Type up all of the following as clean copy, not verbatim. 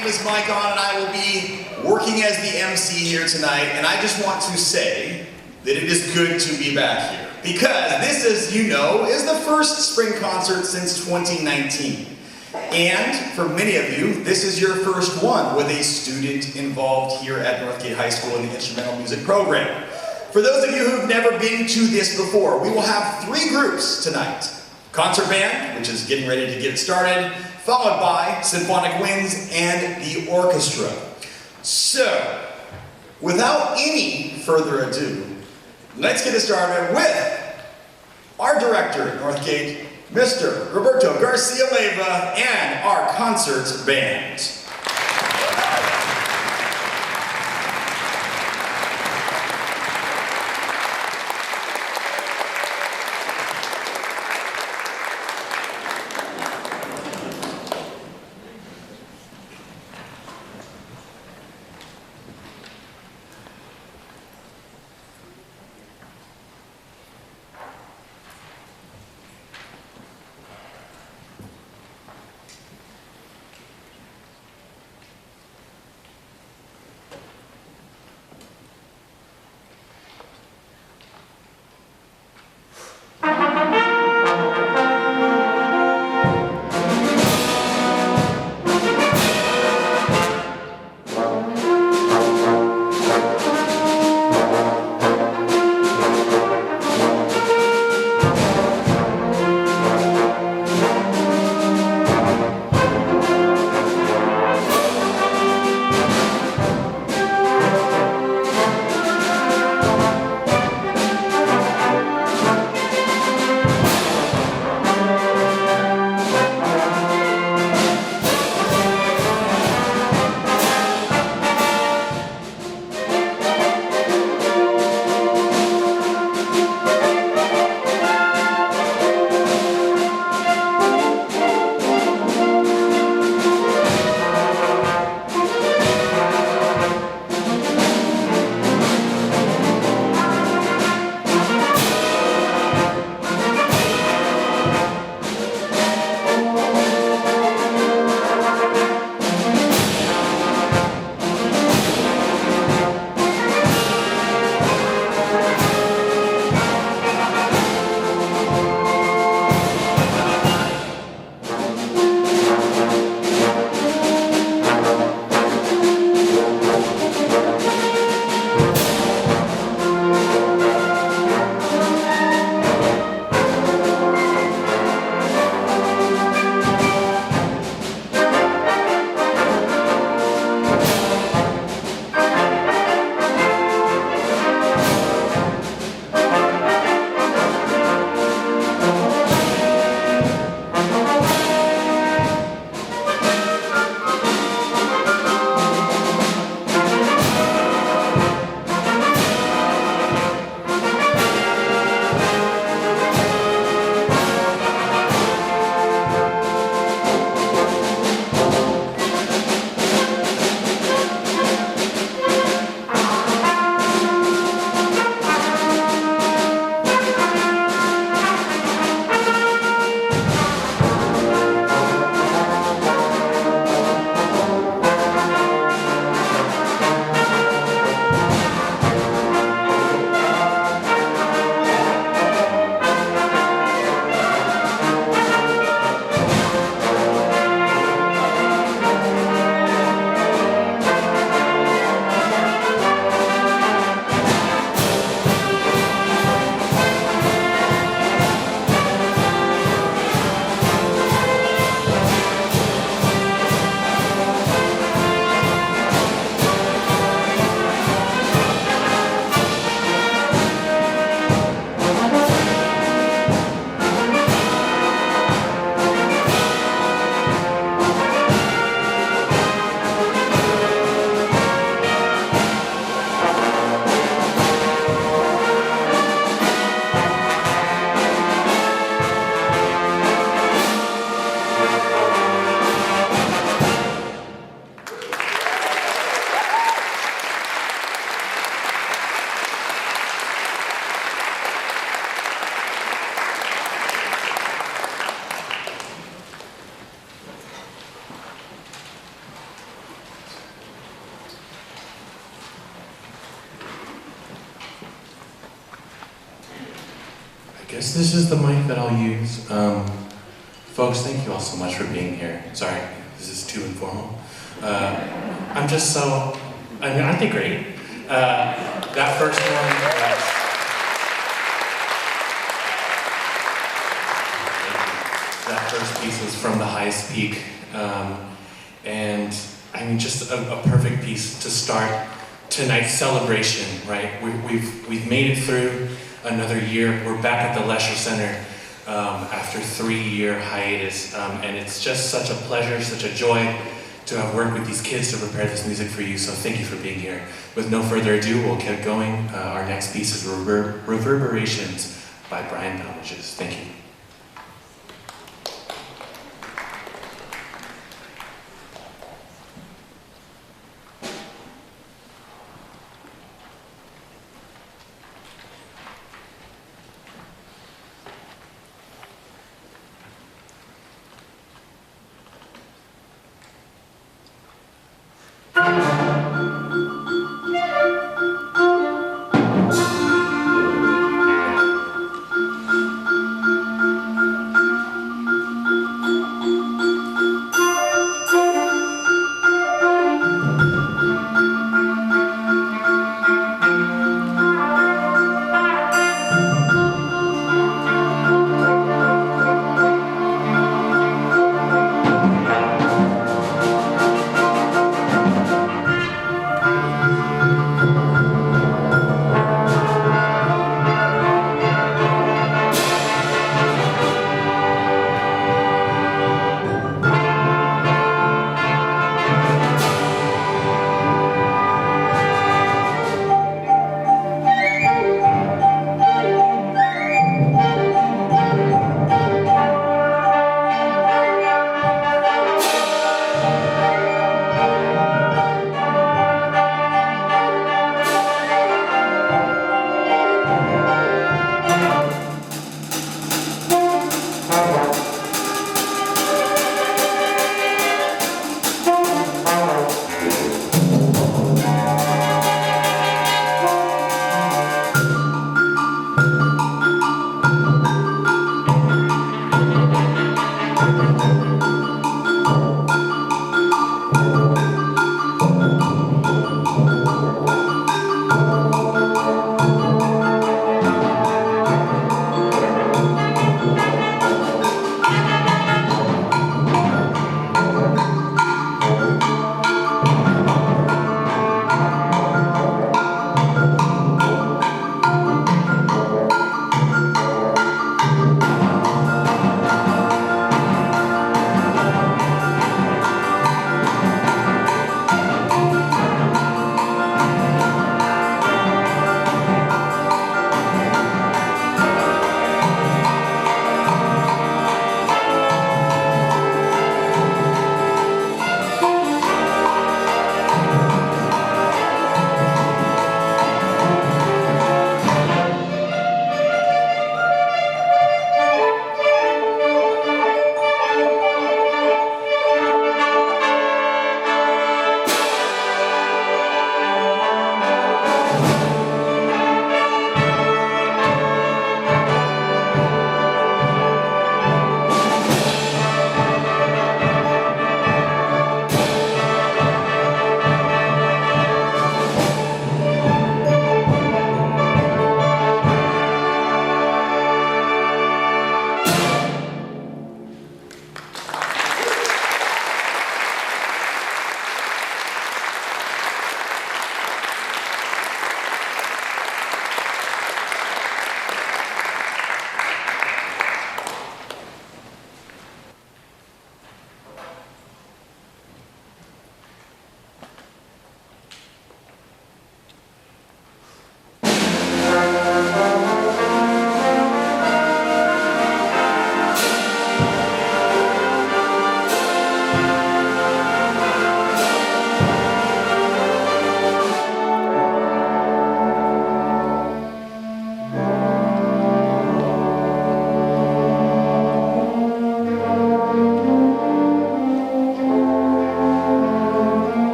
name is Mike On, and I will be working as the MC here tonight, and I just want to say that it is good to be back here. Because this, as you know, is the first spring concert since 2019. And for many of you, this is your first one with a student involved here at Northgate High School in the instrumental music program. For those of you who've never been to this before, we will have 3 groups tonight. Concert band, which is getting ready to get started, followed by Symphonic Winds and the Orchestra. So, without any further ado, let's get it started with our director at Northgate, Mr. Roberto Garcia-Leyva, and our concert band. guess this is the mic that I'll use. Folks, thank you all so much for being here. Sorry, this is too informal. I'm just so, I mean, aren't they great? That first one, that first piece was from the highest peak. And I mean, just a perfect piece to start tonight's celebration, right? We've made it through another year. We're back at the Lesher Center after a 3-year hiatus. And it's just such a pleasure, such a joy to have worked with these kids to prepare this music for you. So thank you for being here. With no further ado, we'll get going. Our next piece is Reverberations by Brian Balmages. Thank you.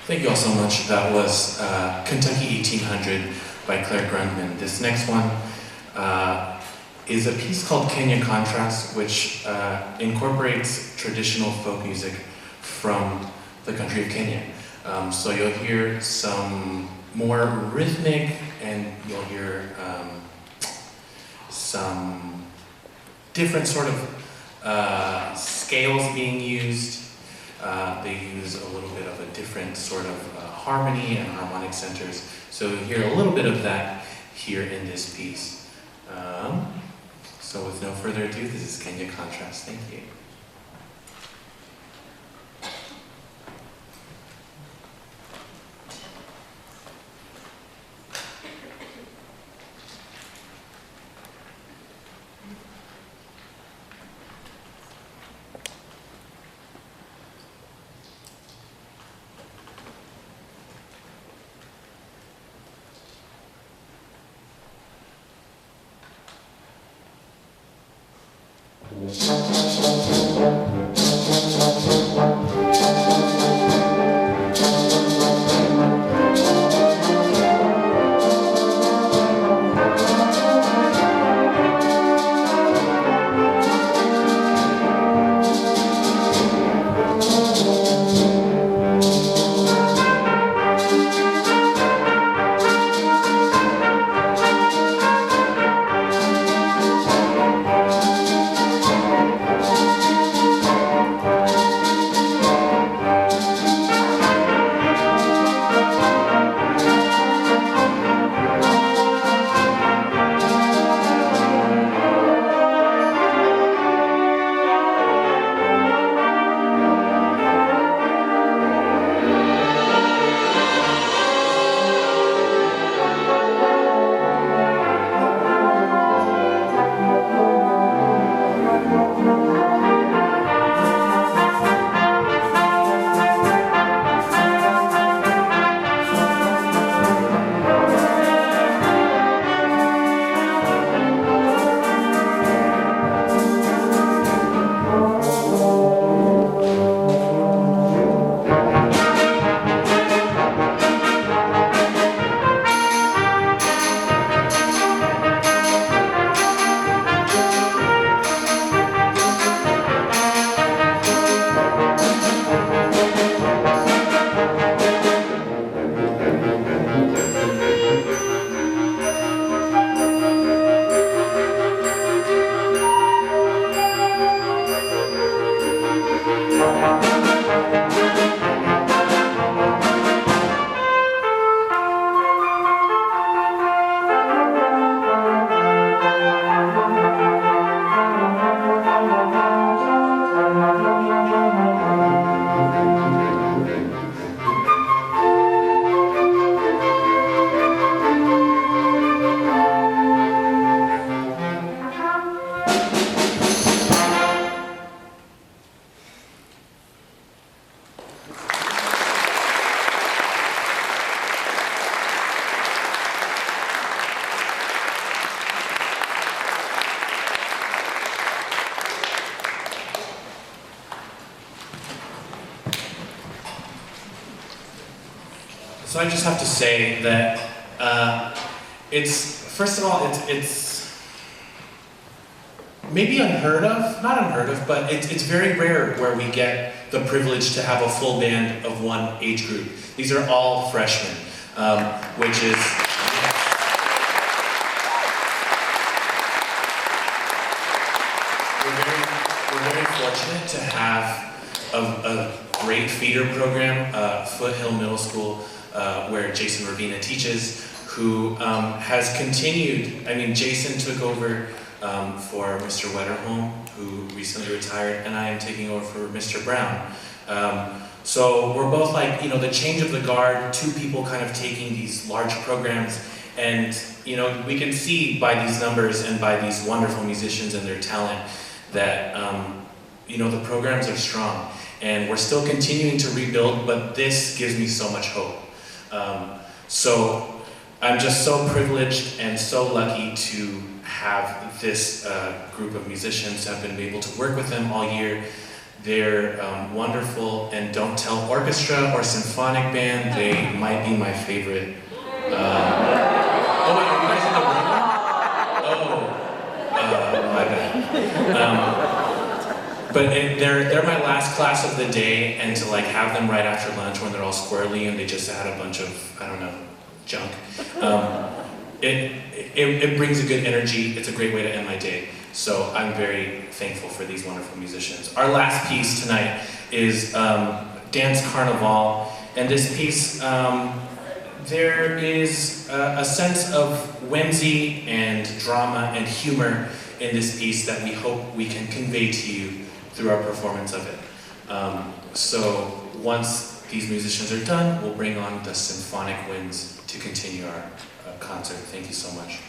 Thank you all so much. That was Kentucky 1800 by Claire Grundman. This next one is a piece called Kenya Contrast, which incorporates traditional folk music from the country of Kenya. So you'll hear some more rhythmic, and you'll hear some different sort of scales being used. They use a little bit of a different sort of harmony and harmonic centers. So you'll hear a little bit of that here in this piece. So with no further ado, this is Kenya Contrast. Thank you. So I just have to say that first of all, it's maybe unheard of, not unheard of, but it's very rare where we get the privilege to have a full band of one age group. These are all freshmen, which is, we're very fortunate to have a great feeder program, Foothill Middle School, where Jason Ravina teaches, who has continued. I mean, Jason took over for Mr. Wetterholm, who recently retired, and I am taking over for Mr. Brown. So we're both like, you know, the change of the guard, two people kind of taking these large programs, and, you know, we can see by these numbers and by these wonderful musicians and their talent that, you know, the programs are strong. And we're still continuing to rebuild, but this gives me so much hope. So I'm just so privileged and so lucky to have this group of musicians. I've been able to work with them all year. They're wonderful, and don't tell orchestra or symphonic band, they might be my favorite. Oh wait, are you guys in the room? Oh, my bad. But they're my last class of the day, and to like have them right after lunch when they're all squirrely and they just had a bunch of, I don't know, junk. It brings a good energy. It's a great way to end my day. So I'm very thankful for these wonderful musicians. Our last piece tonight is Dance Carnival, and this piece, there is a sense of whimsy and drama and humor in this piece that we hope we can convey to you through our performance of it. So once these musicians are done, we'll bring on the Symphonic Winds to continue our concert. Thank you so much.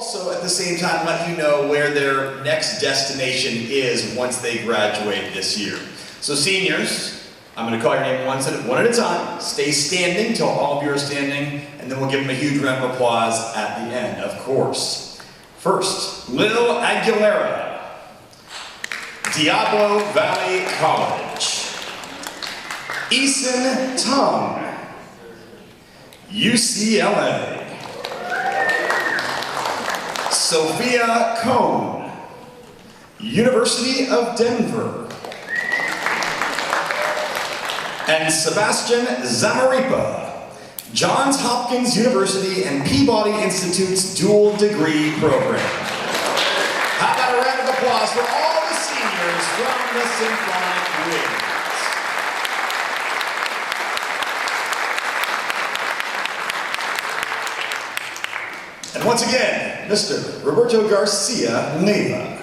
also at the same time let you know where their next destination is once they graduate this year. So seniors, I'm going to call your name one at a time. Stay standing till all of you are standing, and then we'll give them a huge round of applause at the end, of course. First, Lil Aguilera, Diablo Valley College. Eason Tung, UCLA. Sophia Cohn, University of Denver. And Sebastian Zamaripa, Johns Hopkins University and Peabody Institute's dual degree program. How about a round of applause for all the seniors from the Symphonic Winds? And once again, Mr. Roberto Garcia Neva.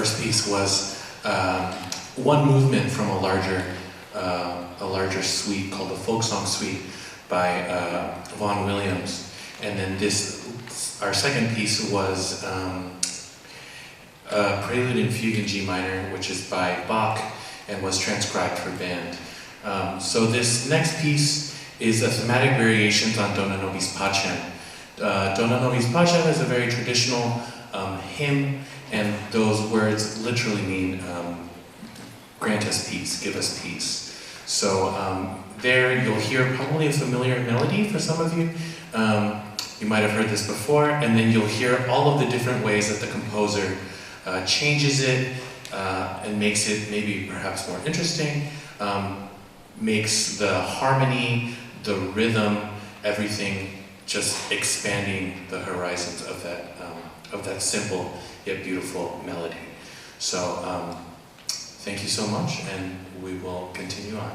first piece was one movement from a larger suite called the Folk Song Suite by Vaughan Williams. And then our second piece was Prelude and Fugue in G minor, which is by Bach and was transcribed for band. So this next piece is a thematic variations on Dona Nobis Pacem. Dona Nobis Pacem is a very traditional hymn, and those words literally mean grant us peace, give us peace. So there you'll hear probably a familiar melody for some of you. You might have heard this before, and then you'll hear all of the different ways that the composer changes it and makes it maybe perhaps more interesting, makes the harmony, the rhythm, everything just expanding the horizons of that simple yet beautiful melody. So thank you so much, and we will continue on.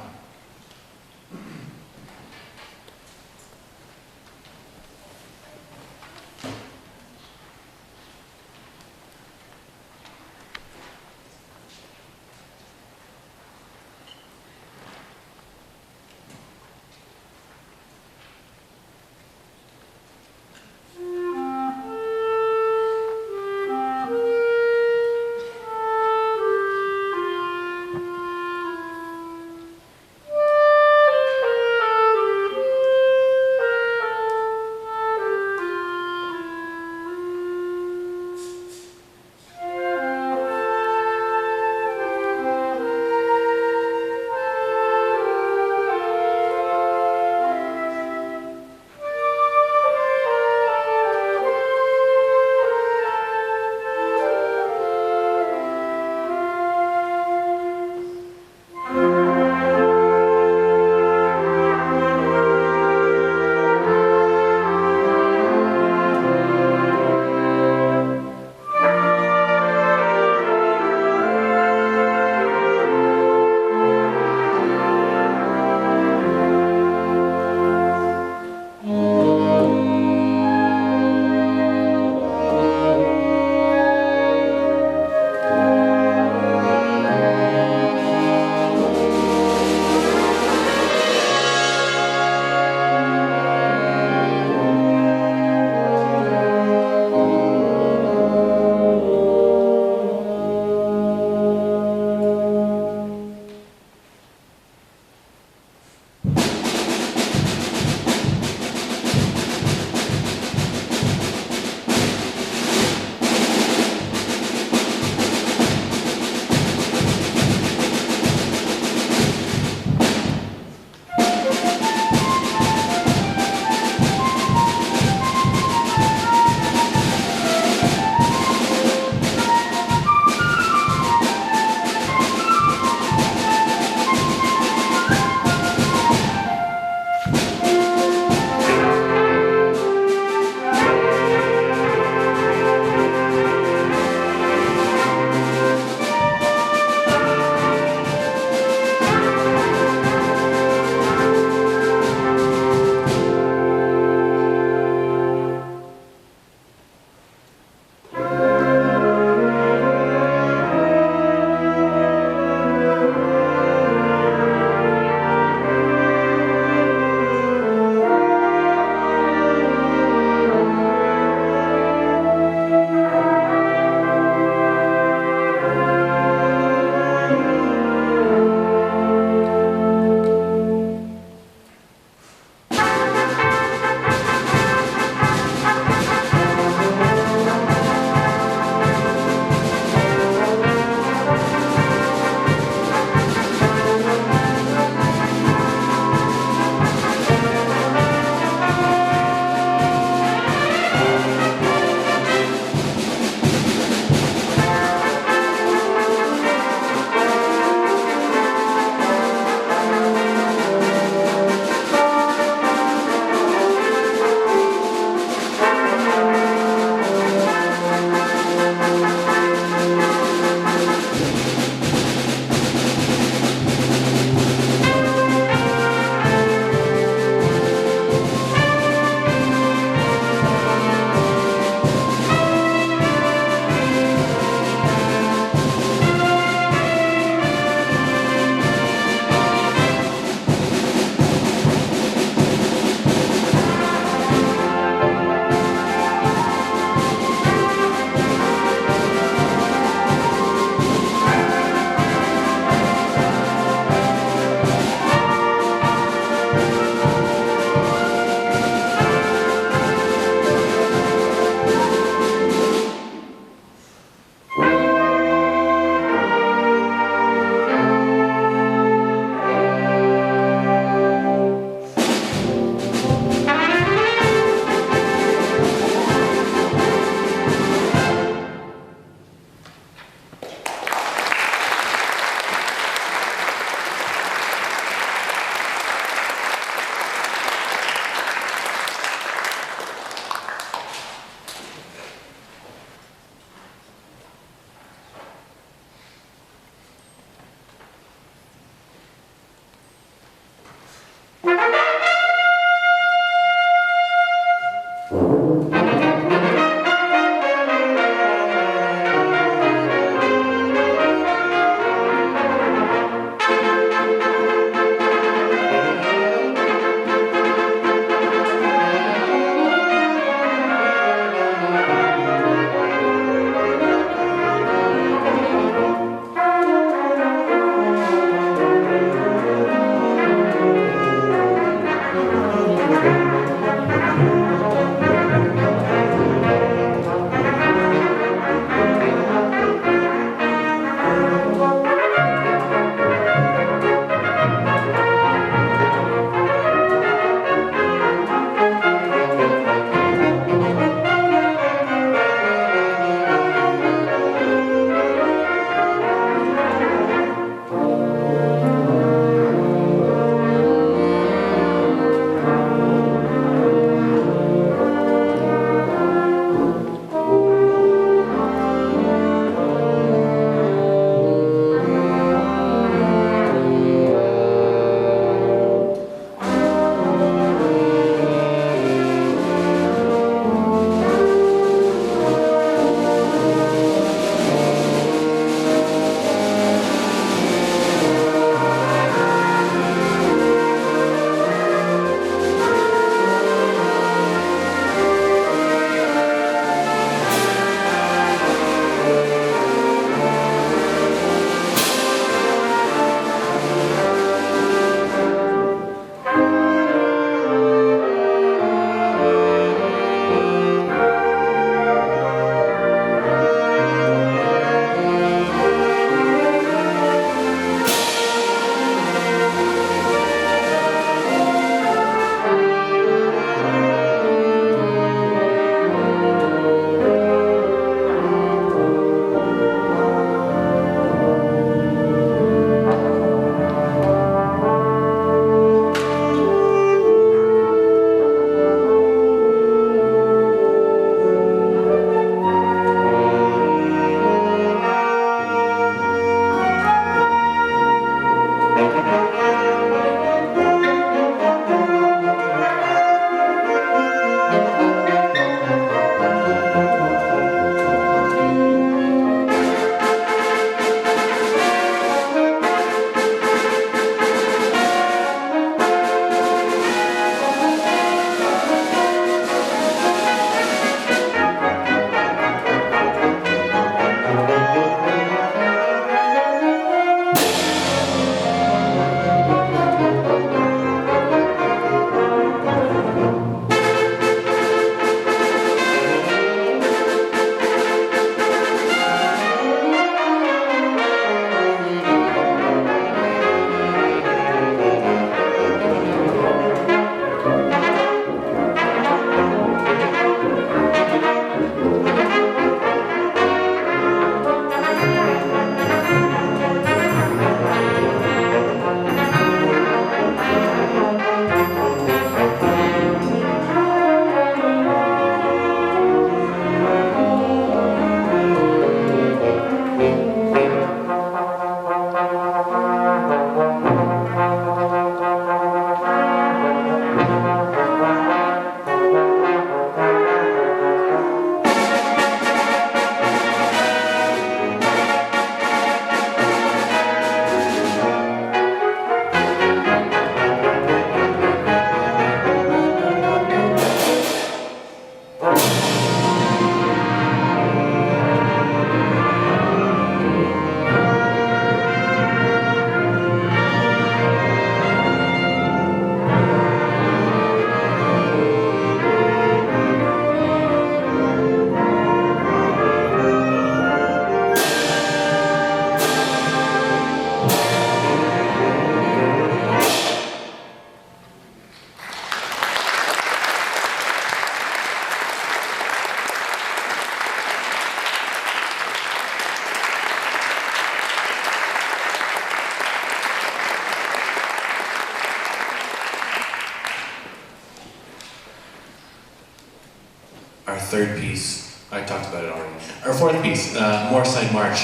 third piece, I talked about it already. Our fourth piece, Moorside March,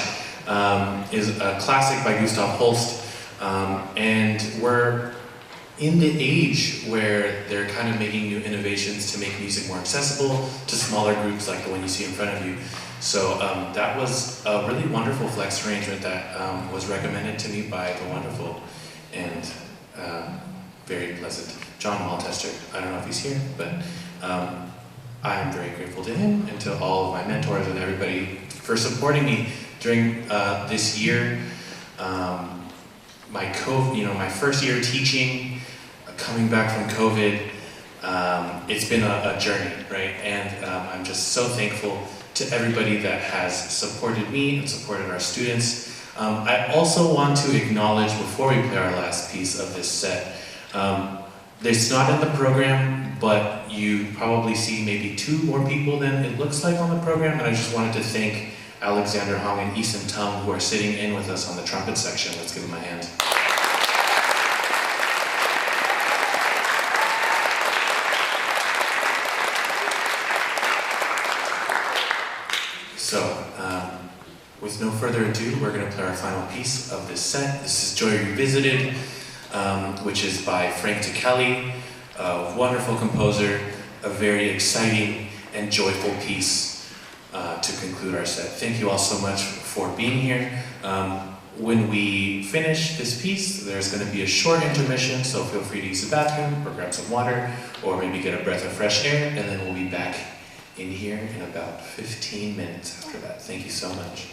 is a classic by Gustav Holst, and we're in the age where they're kind of making new innovations to make music more accessible to smaller groups like the one you see in front of you. So that was a really wonderful flex arrangement that was recommended to me by the wonderful and very pleasant John Maltester. I don't know if he's here, but I'm very grateful to him and to all of my mentors and everybody for supporting me during this year. My first year teaching, coming back from COVID, it's been a journey, right? And I'm just so thankful to everybody that has supported me and supported our students. I also want to acknowledge, before we play our last piece of this set, it's not in the program, but you probably see maybe 2 more people than it looks like on the program, and I just wanted to thank Alexander Hong and Eason Tum, who are sitting in with us on the trumpet section. Let's give them a hand. So, with no further ado, we're going to play our final piece of this set. This is Joy Revisited, which is by Frank Ticelli, a wonderful composer, a very exciting and joyful piece to conclude our set. Thank you all so much for being here. When we finish this piece, there's going to be a short intermission, so feel free to use the bathroom or grab some water or maybe get a breath of fresh air, and then we'll be back in here in about 15 minutes after that. Thank you so much.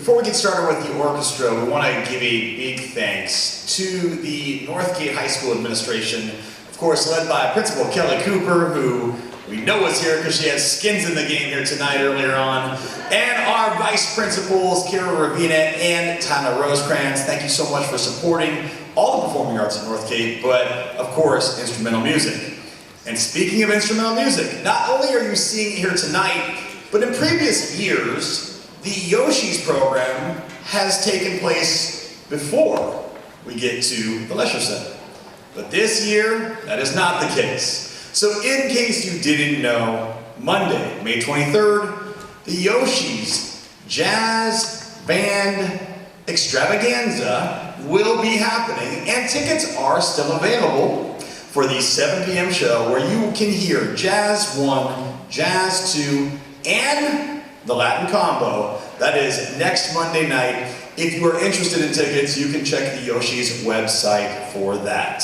Before we get started with the orchestra, we want to give a big thanks to the Northgate High School administration, of course led by Principal Kelly Cooper, who we know is here because she has skins in the game here tonight earlier on, and our vice principals, Kara Ravina and Tana Rosecrans. Thank you so much for supporting all the performing arts at Northgate, but of course, instrumental music. And speaking of instrumental music, not only are you seeing it here tonight, but in previous years, the Yoshi's program has taken place before we get to the Lesher Center. But this year, that is not the case. So in case you didn't know, Monday, May 23rd, the Yoshi's Jazz Band Extravaganza will be happening, and tickets are still available for the 7 p.m. show where you can hear Jazz 1, Jazz 2, and the Latin combo. That is next Monday night. If you are interested in tickets, you can check the Yoshi's website for that.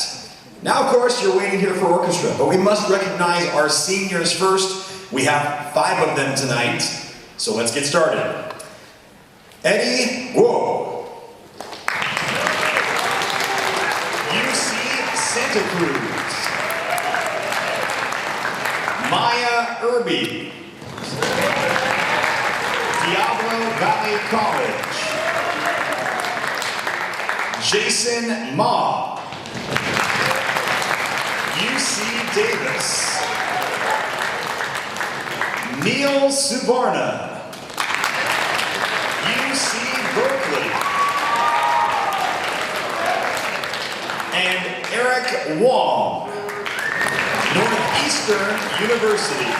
Now, of course, you're waiting here for orchestra, but we must recognize our seniors first. We have 5 of them tonight, so let's get started. Eddie Guo. UC Santa Cruz. Maya Irby. Diablo Valley College. Jason Ma. UC Davis. Neil Subarna. UC Berkeley. And Eric Wong. Northeastern University.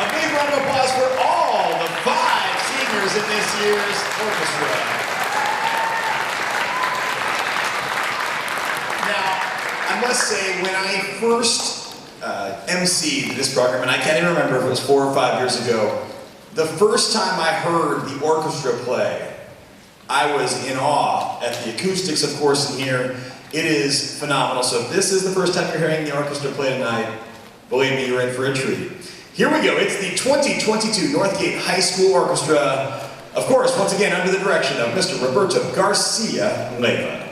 A big round of applause for all the 5 seniors in this year's orchestra. Now, I must say, when I first emceed this program, and I can't even remember if it was 4 or 5 years ago, the first time I heard the orchestra play, I was in awe at the acoustics, of course, in here. It is phenomenal. So if this is the first time you're hearing the orchestra play tonight, believe me, you're in for a treat. Here we go. It's the 2022 Northgate High School Orchestra, of course, once again under the direction of Mr. Roberto Garcia Leyva.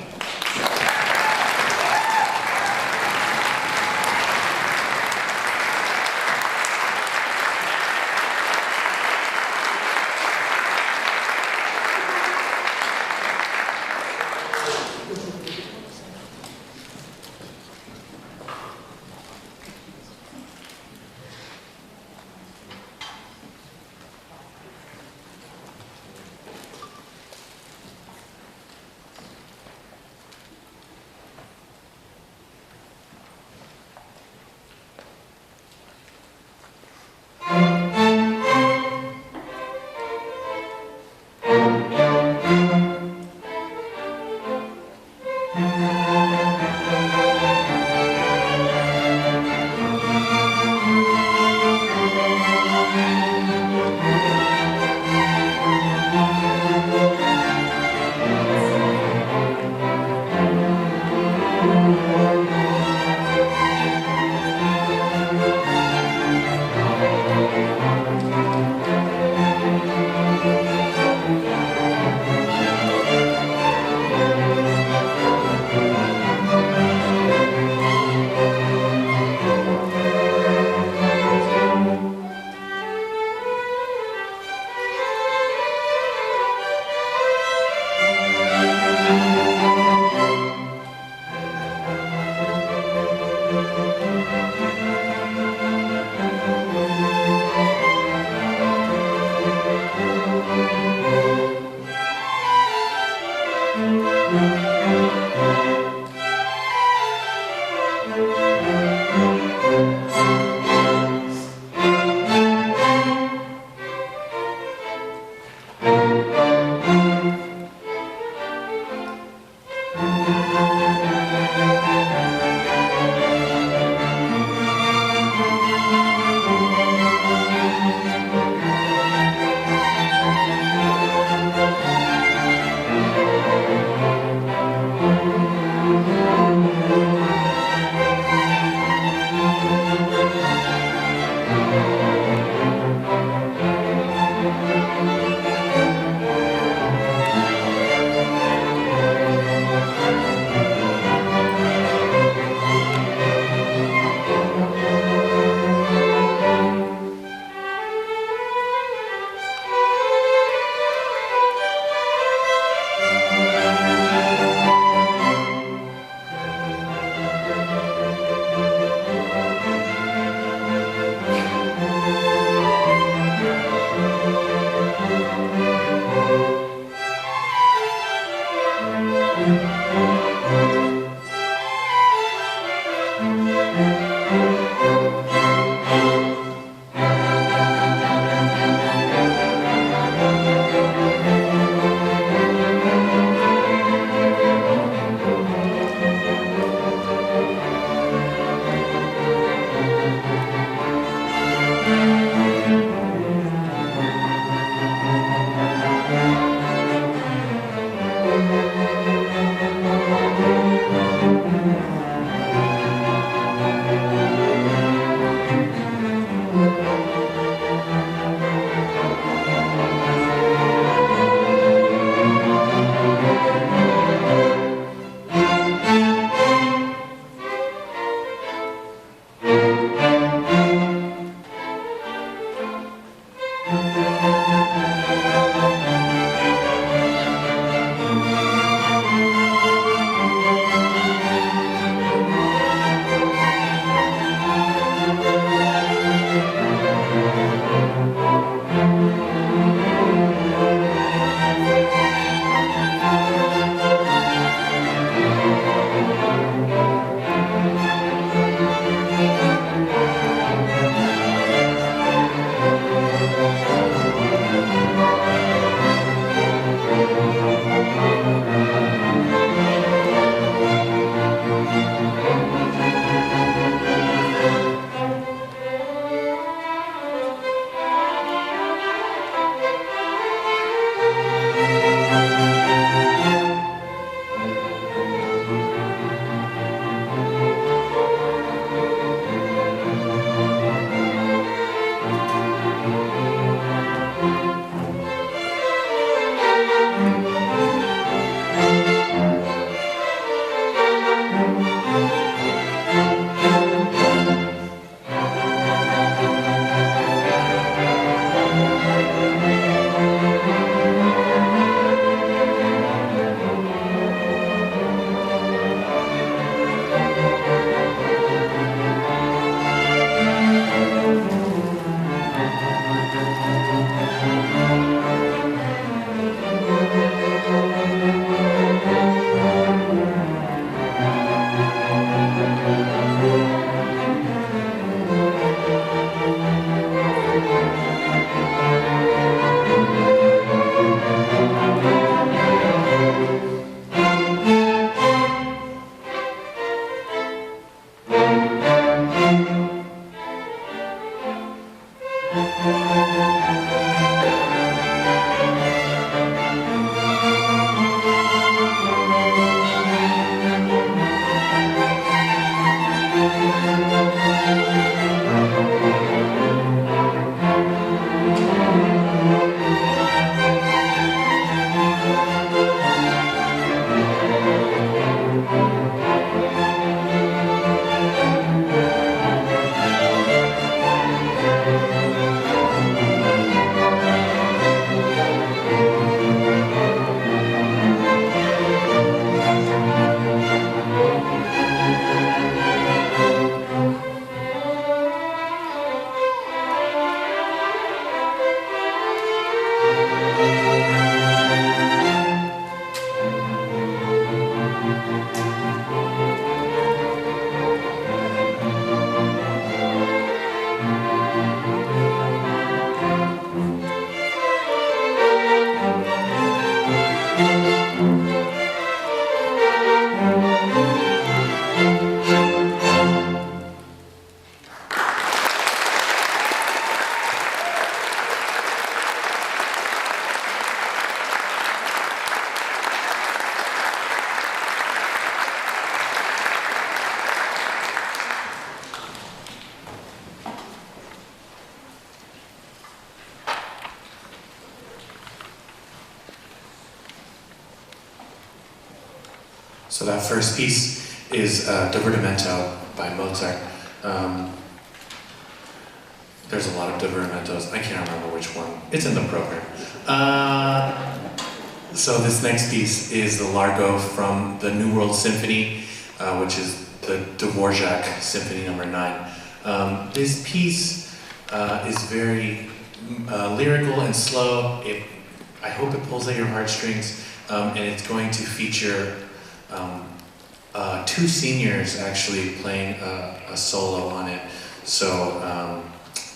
So that first piece is Divertimento by Mozart. There's a lot of Divertimentos. I can't remember which one. It's in the program. So this next piece is the Largo from the New World Symphony, which is the Dvorak Symphony No. 9. This piece is very lyrical and slow. I hope it pulls at your heartstrings, and it's going to feature two seniors actually playing a solo on it. So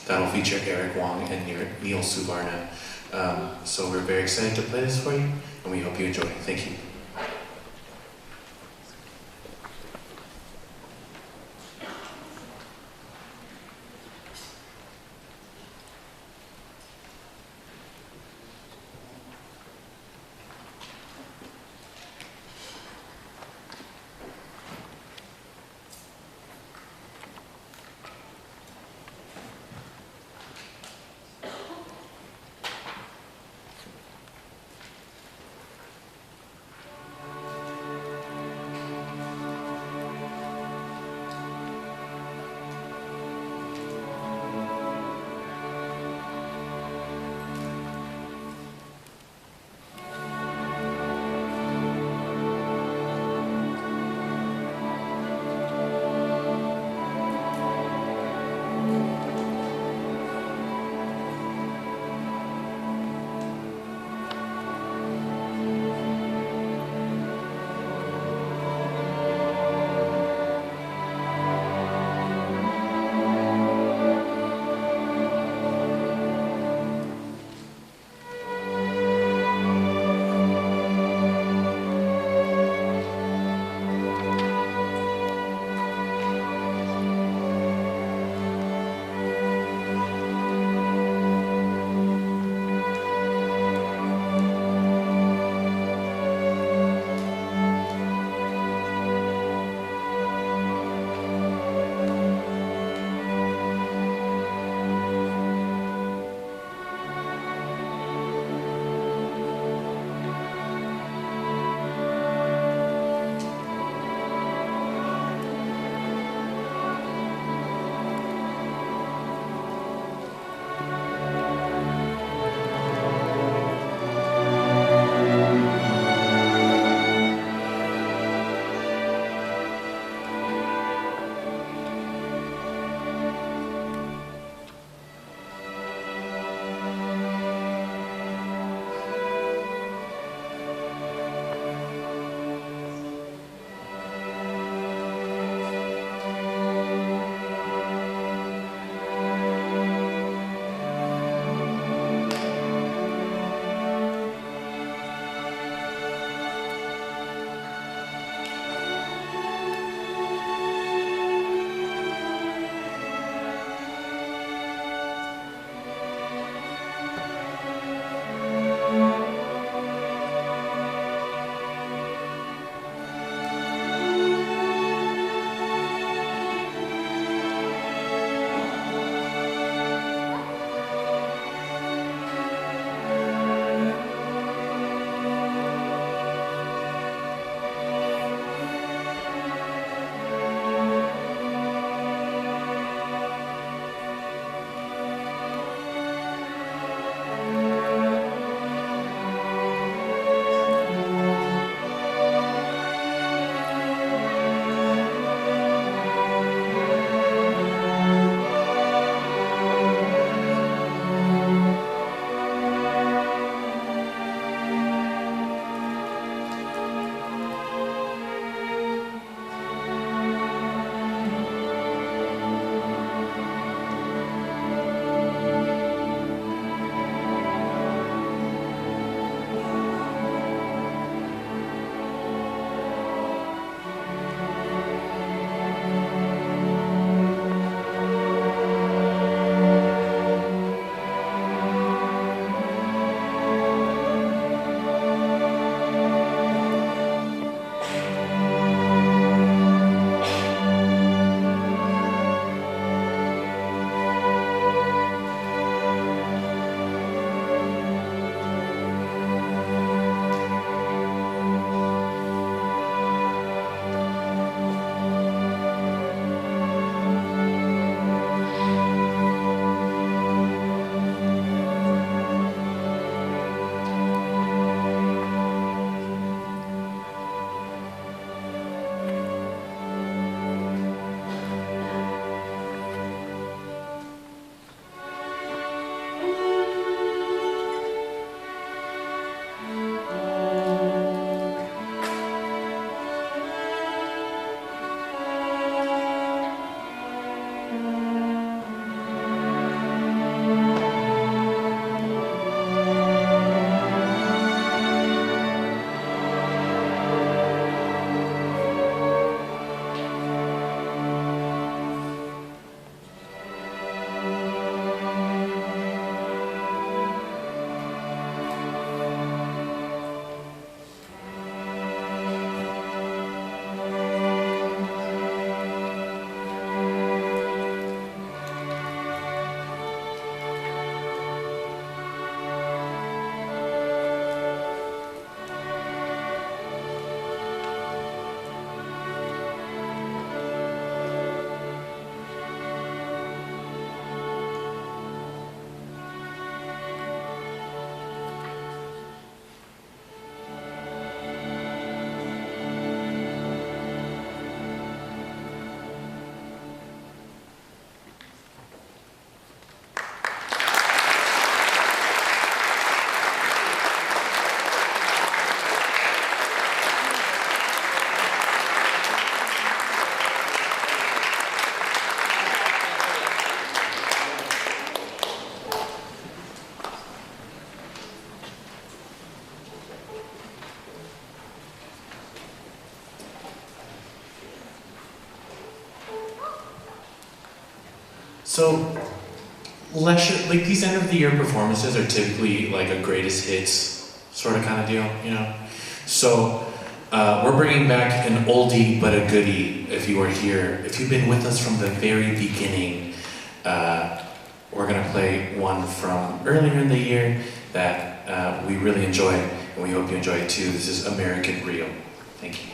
that'll feature Eric Wong and Neil Suvarna. So we're very excited to play this for you, and we hope you enjoy it. Thank you. So, Lesher, like these end of the year performances are typically like a greatest hits sort of kind of deal, you know? So, we're bringing back an oldie but a goodie if you were here. If you've been with us from the very beginning, we're gonna play one from earlier in the year that we really enjoyed, and we hope you enjoy it too. This is American Real. Thank you.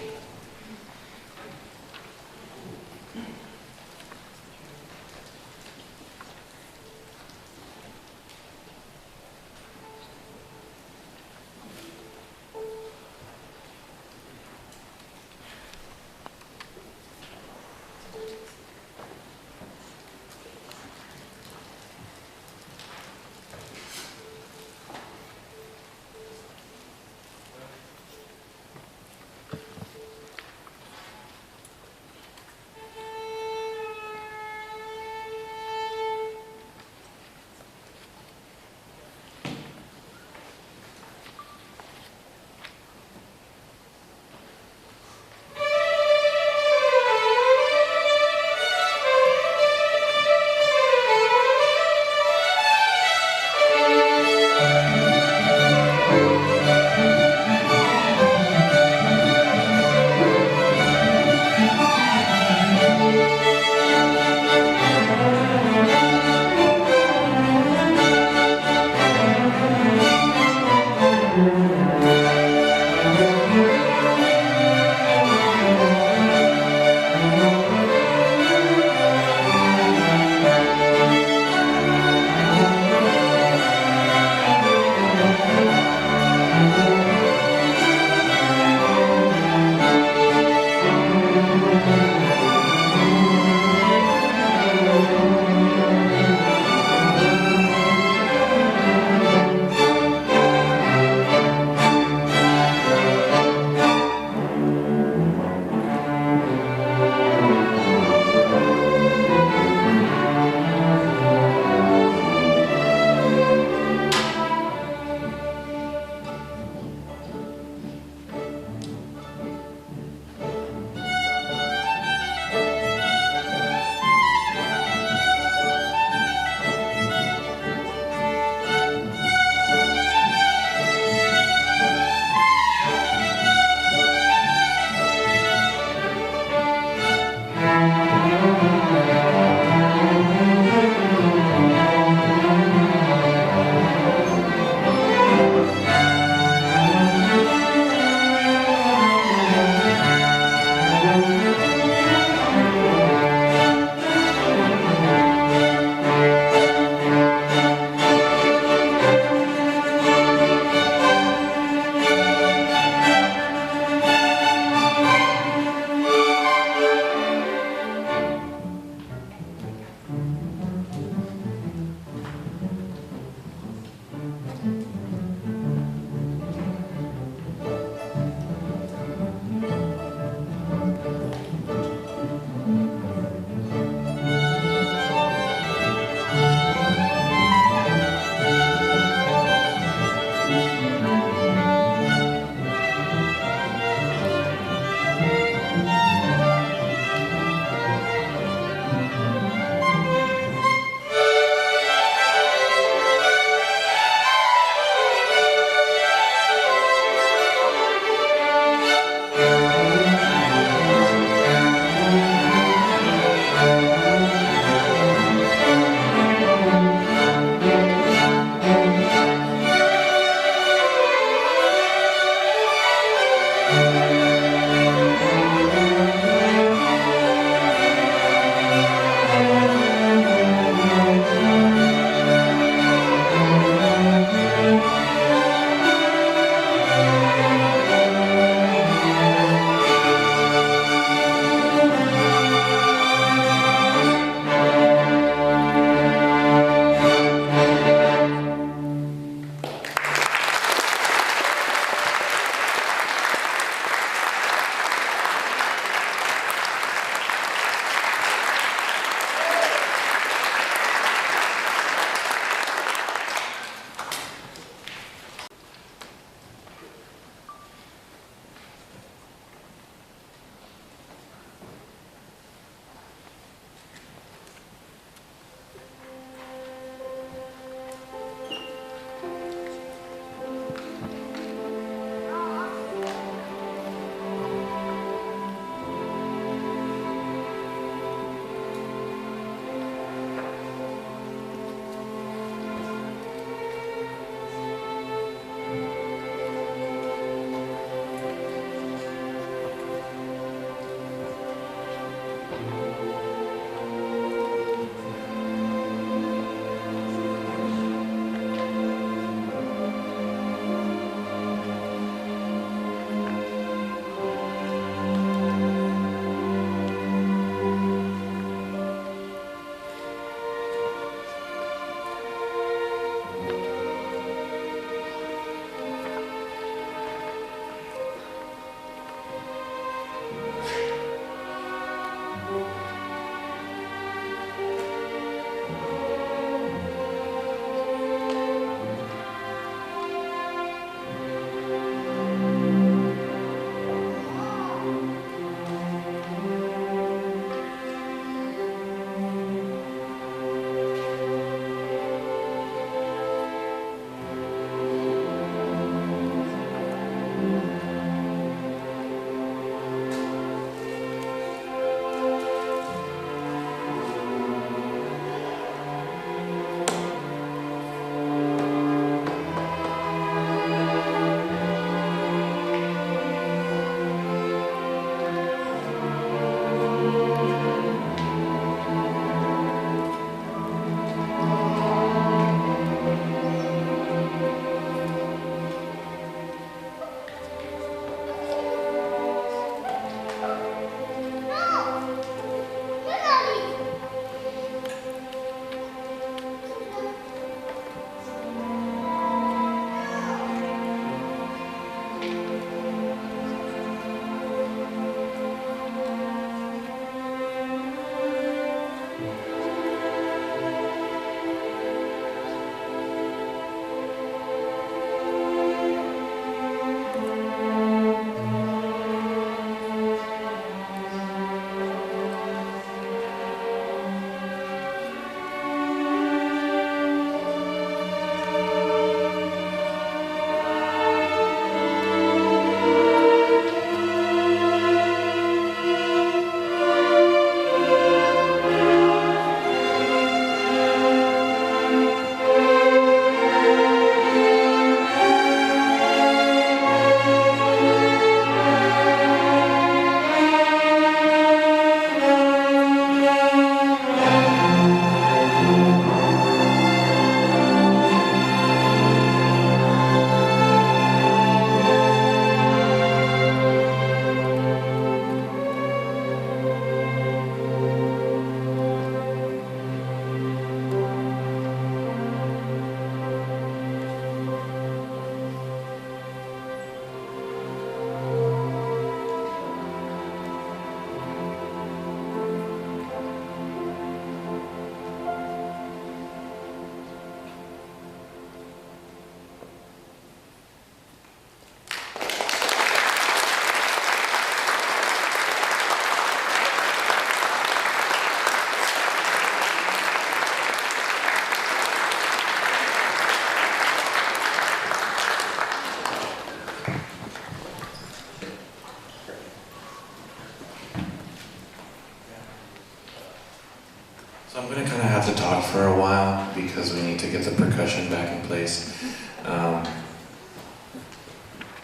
get the percussion back in place.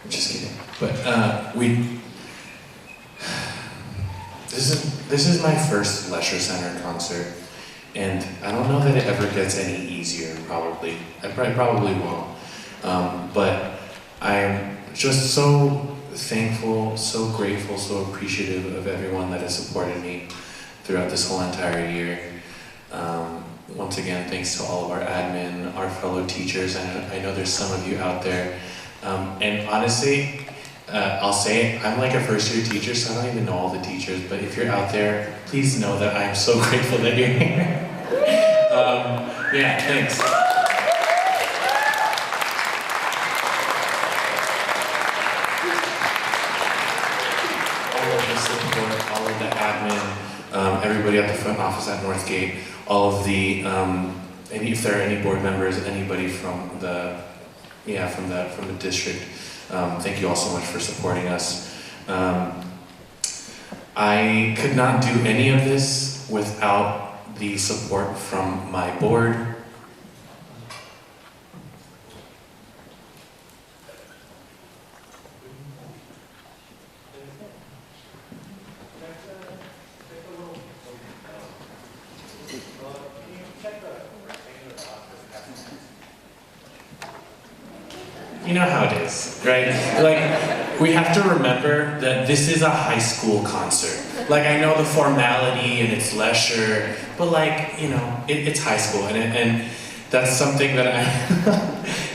Just kidding. But this is my first Lesher Center concert, and I don't know that it ever gets any easier. Probably, I probably won't. But I'm just so thankful, so grateful, so appreciative of everyone that has supported me throughout this whole entire year. Once again, thanks to all of our admin, our fellow teachers, and I know there's some of you out there. And honestly, I'll say I'm like a first-year teacher, so I don't even know all the teachers, but if you're out there, please know that I'm so grateful that you're here. Yeah, thanks. All of the support, all of the admin, everybody at the front office at Northgate, all of the, if there are any board members, anybody from the district, thank you all so much for supporting us. I could not do any of this without the support from my board. You know how it is, right? Like, we have to remember that this is a high school concert. Like, I know the formality and it's Lesher, but like, you know, it's high school, and that's something that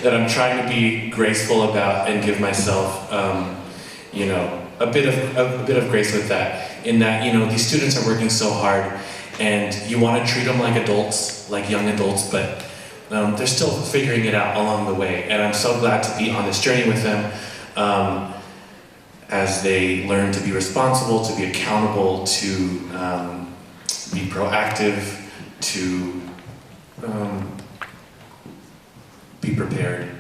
that I'm trying to be graceful about and give myself, you know, a bit of grace with that. In that, you know, these students are working so hard, and you want to treat them like adults, like young adults, but they're still figuring it out along the way, and I'm so glad to be on this journey with them as they learn to be responsible, to be accountable, to be proactive, to be prepared.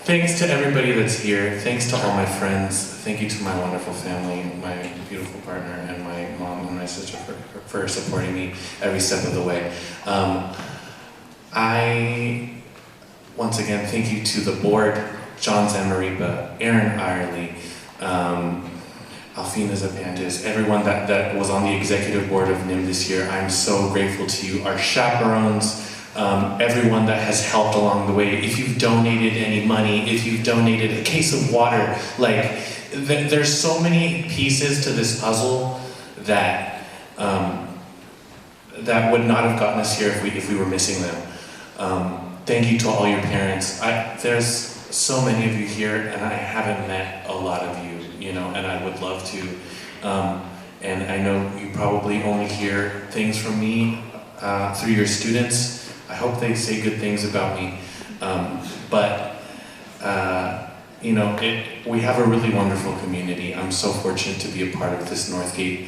Thanks to everybody that's here. Thanks to all my friends. Thank you to my wonderful family, my beautiful partner, and my mom and my sister for supporting me every step of the way. I, once again, thank you to the board, John Zamaripa, Aaron Irely, Alfina Zapantis, everyone that was on the executive board of NIM this year. I'm so grateful to you. Our chaperones, everyone that has helped along the way. If you've donated any money, if you've donated a case of water, like, there's so many pieces to this puzzle that that would not have gotten us here if we were missing them. Thank you to all your parents. There's so many of you here, and I haven't met a lot of you, you know, and I would love to. And I know you probably only hear things from me through your students. I hope they say good things about me, you know, we have a really wonderful community. I'm so fortunate to be a part of this Northgate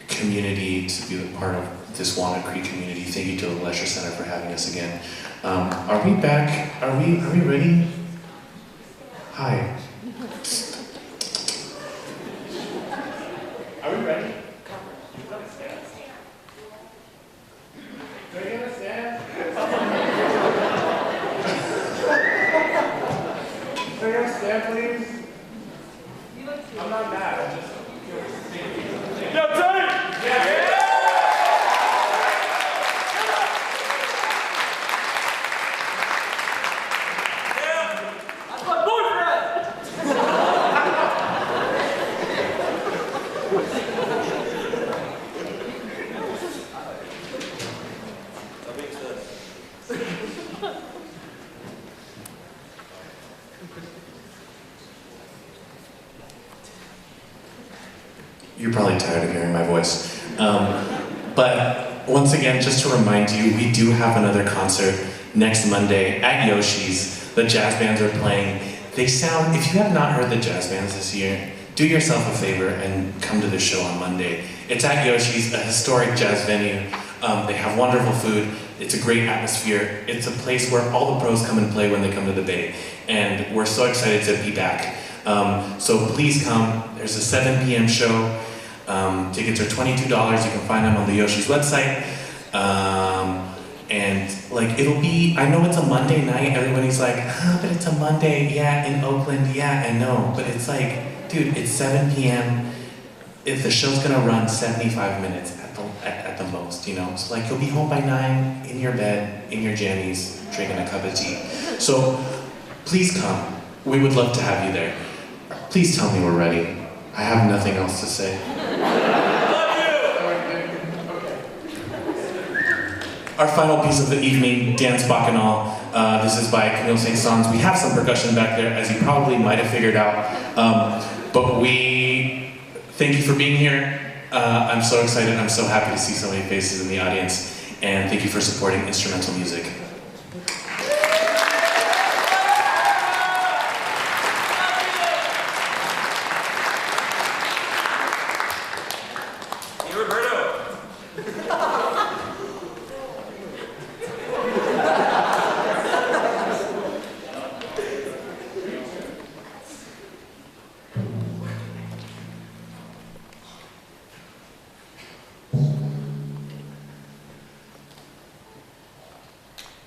community, to be a part of this Walnut Creek community. Thank you to the Lesher Center for having us again. Are we back? Are we ready? Hi. Are we ready? Please? I'm not mad, I just feel yo, time! Yeah! That's my boyfriend! That makes sense. You're probably tired of hearing my voice. But once again, just to remind you, we do have another concert next Monday at Yoshi's. The jazz bands are playing. They sound, if you have not heard the jazz bands this year, do yourself a favor and come to the show on Monday. It's at Yoshi's, a historic jazz venue. They have wonderful food. It's a great atmosphere. It's a place where all the pros come and play when they come to the Bay. And we're so excited to be back. So please come. There's a 7 p.m. show. Tickets are $22. You can find them on the Yoshi's website. And like it'll be, I know it's a Monday night, everybody's like, but it's a Monday, yeah, in Oakland, yeah, I know. But it's like, dude, it's 7 p.m. If the show's gonna run 75 minutes at the most, you know? So like you'll be home by 9, in your bed, in your jammies, drinking a cup of tea. So please come. We would love to have you there. Please tell me we're ready. I have nothing else to say. Our final piece of the evening, Dance Bacchanal. This is by Camille Saint-Saëns. We have some percussion back there, as you probably might have figured out. But we thank you for being here. I'm so excited. I'm so happy to see so many faces in the audience. And thank you for supporting instrumental music.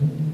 Mm-hmm.